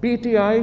PTI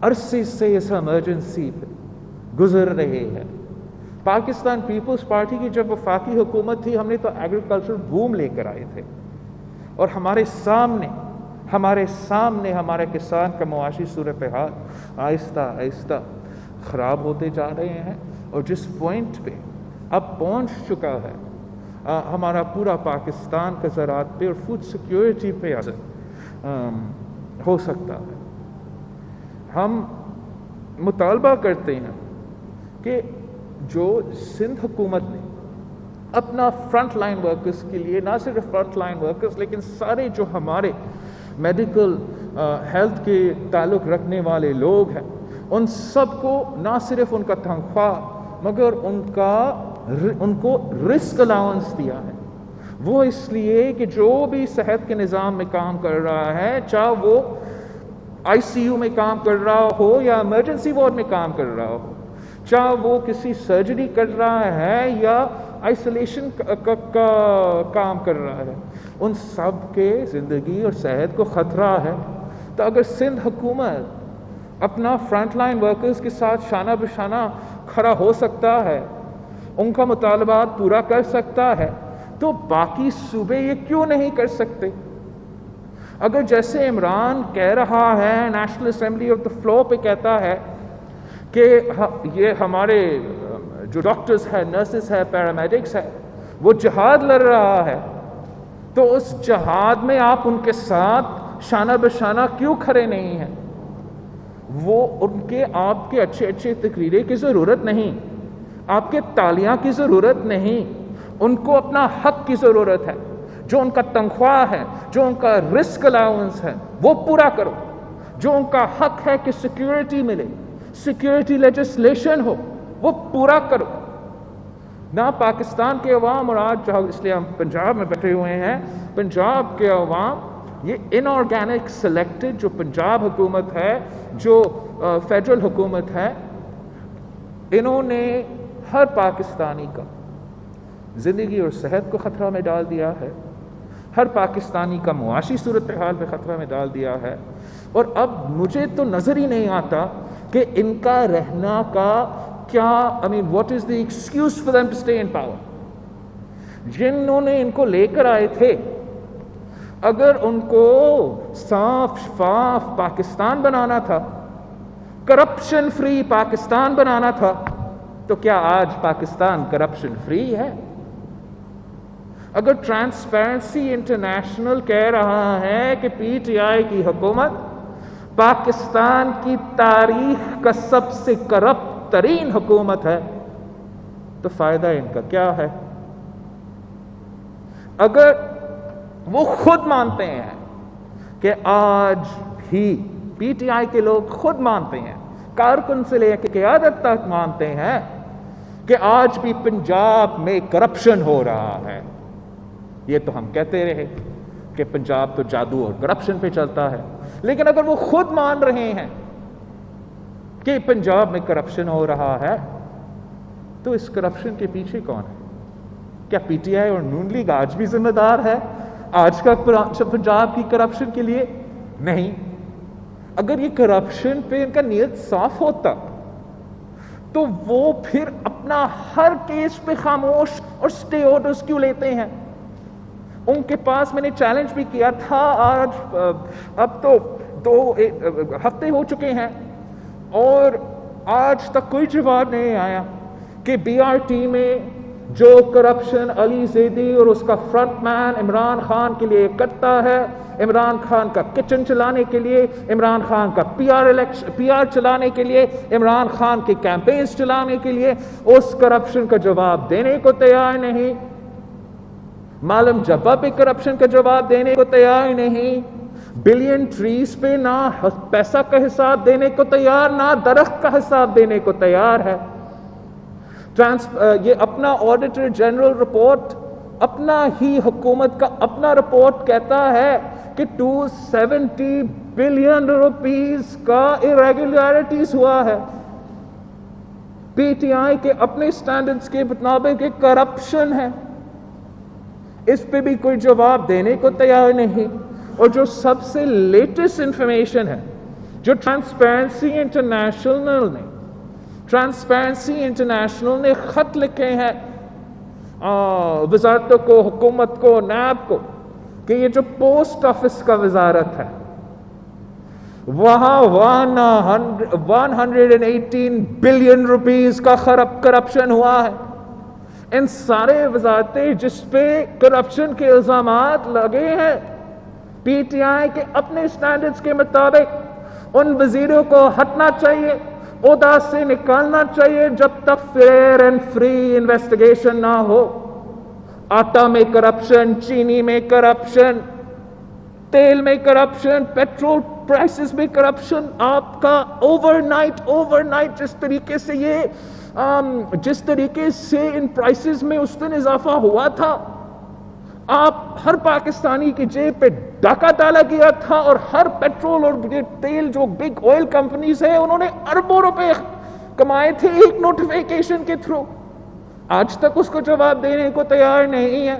عرصے سے اس emergency پہ گزر رہے ہیں. پاکستان پیپلز پارٹی کی جب وفاقی حکومت تھی، ہم نے تو ایگریکلچر بوم لے کر آئے تھے، اور ہمارے سامنے ہمارے کسان کا معاشی صورتحال آہستہ آہستہ خراب ہوتے جا رہے ہیں، اور جس پوائنٹ پہ اب پہنچ چکا ہے ہمارا پورا پاکستان کا زراعت پہ اور فوڈ سیکیورٹی پہ اثر ہو سکتا ہے. ہم مطالبہ کرتے ہیں کہ جو سندھ حکومت نے اپنا فرنٹ لائن ورکرز کے لیے، نہ صرف فرنٹ لائن ورکرز لیکن سارے جو ہمارے میڈیکل ہیلتھ کے تعلق رکھنے والے لوگ ہیں، ان سب کو نہ صرف ان کا تنخواہ مگر ان کو رسک الاؤنس دیا ہے. وہ اس لیے کہ جو بھی صحت کے نظام میں کام کر رہا ہے، چاہے وہ آئی سی یو میں کام کر رہا ہو یا ایمرجنسی وارڈ میں کام کر رہا ہو، چاہے وہ کسی سرجری کر رہا ہے یا آئسولیشن کا کام کر رہا ہے، ان سب کے زندگی اور صحت کو خطرہ ہے. تو اگر سندھ حکومت اپنا فرنٹ لائن ورکرز کے ساتھ شانہ بشانہ کھڑا ہو سکتا ہے، ان کا مطالبات پورا کر سکتا ہے، تو باقی صوبے یہ کیوں نہیں کر سکتے؟ اگر جیسے عمران کہہ رہا ہے، national assembly of the floor پہ کہتا ہے کہ یہ ہمارے جو ڈاکٹرز ہیں، نرسز ہیں، پیرامیڈکس ہیں، وہ جہاد لڑ رہا ہے، تو اس جہاد میں آپ ان کے ساتھ شانہ بشانہ کیوں کھڑے نہیں ہیں؟ وہ ان کے آپ کے اچھے تقریریں کی ضرورت نہیں، آپ کے تالیاں کی ضرورت نہیں، ان کو اپنا حق کی ضرورت ہے. جو ان کا تنخواہ ہے، جو ان کا رسک الاؤنس ہے، وہ پورا کرو. جو ان کا حق ہے کہ سیکیورٹی ملے، سیکیورٹی لیجسلیشن ہو، وہ پورا کرو. نہ پاکستان کے عوام، اور آج اس لیے ہم پنجاب میں بیٹھے ہوئے ہیں، پنجاب کے عوام یہ ان آرگینک سلیکٹڈ جو پنجاب حکومت ہے، جو فیڈرل حکومت ہے، انہوں نے ہر پاکستانی کا زندگی اور صحت کو خطرہ میں ڈال دیا ہے، ہر پاکستانی کا معاشی صورتحال پہ خطرہ میں ڈال دیا ہے. اور اب مجھے تو نظر ہی نہیں آتا کہ ان کا رہنا کا کیا what is the excuse for them to stay in power. جنہوں نے ان کو لے کر آئے تھے، اگر ان کو صاف شفاف پاکستان بنانا تھا، کرپشن فری پاکستان بنانا تھا، تو کیا آج پاکستان کرپشن فری ہے؟ اگر ٹرانسپیرنسی انٹرنیشنل کہہ رہا ہے کہ پی ٹی آئی کی حکومت پاکستان کی تاریخ کا سب سے کرپٹ ترین حکومت ہے، تو فائدہ ان کا کیا ہے؟ اگر وہ خود مانتے ہیں کہ آج بھی پی ٹی آئی کے لوگ خود مانتے ہیں، کارکن سے لے کے قیادت تک مانتے ہیں کہ آج بھی پنجاب میں کرپشن ہو رہا ہے. یہ تو ہم کہتے رہے کہ پنجاب تو جادو اور کرپشن پہ چلتا ہے، لیکن اگر وہ خود مان رہے ہیں کہ پنجاب میں کرپشن ہو رہا ہے، تو اس کرپشن کے پیچھے کون ہے؟ کیا پی ٹی آئی اور نون لیگ آج بھی ذمہ دار ہے آج کا پنجاب کی کرپشن کے لیے؟ نہیں. اگر یہ کرپشن پہ ان کا نیت صاف ہوتا تو وہ پھر اپنا ہر کیس پہ خاموش اور سٹے آرڈرز کیوں لیتے ہیں؟ ان کے پاس میں نے چیلنج بھی کیا تھا، آج اب تو 2 ہفتے ہو چکے ہیں اور آج تک کوئی جواب نہیں آیا کہ بی آر ٹی میں جو کرپشن علی زیدی اور اس کا فرنٹ مین عمران خان کے لیے کرتا ہے، عمران خان کا کچن چلانے کے لیے، عمران خان کا پی آر چلانے کے لیے، عمران خان کے کیمپینز چلانے کے لیے، اس کرپشن کا جواب دینے کو تیار نہیں. معلم جبا پہ کرپشن کا جواب دینے کو تیار نہیں. بلین ٹریز پہ نہ پیسہ کا حساب دینے کو تیار، نہ درخت کا حساب دینے کو تیار ہے. یہ اپنا آڈیٹر جنرل رپورٹ، اپنا ہی حکومت کا اپنا رپورٹ کہتا ہے کہ 270 بلین روپیز کا irregularities ہوا ہے. پی ٹی آئی کے اپنے سٹینڈرڈز کے مطابق ایک کرپشن ہے. اس پہ بھی کوئی جواب دینے کو تیار نہیں. اور جو سب سے لیٹسٹ انفارمیشن ہے جو ٹرانسپیرنسی انٹرنیشنل نے خط لکھے ہیں وزارتوں کو، حکومت کو، نیب کو، کہ یہ جو پوسٹ آفس کا وزارت ہے وہاں 118 بلین روپیز کا کرپشن ہوا ہے. ان سارے وزارتیں جس پہ کرپشن کے الزامات لگے ہیں، پی ٹی آئی کے اپنے سٹینڈرڈز کے مطابق ان وزیروں کو ہٹنا چاہیے، عہدہ سے نکالنا چاہیے جب تک فیئر اینڈ فری انویسٹیگیشن نہ ہو. آٹا میں کرپشن، چینی میں کرپشن، تیل میں کرپشن، پیٹرول پرائسز میں کرپشن. آپ کا اوور نائٹ جس طریقے سے ان پرائسز میں اس دن اضافہ ہوا تھا، آپ ہر پاکستانی کی جیب پہ ڈاکہ ڈالا گیا تھا، اور ہر پیٹرول اور تیل جو بگ آئل کمپنیز ہیں انہوں نے اربوں روپے کمائے تھے ایک نوٹیفیکیشن کے تھرو. آج تک اس کو جواب دینے کو تیار نہیں ہے.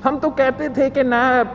ہم تو کہتے تھے کہ نیب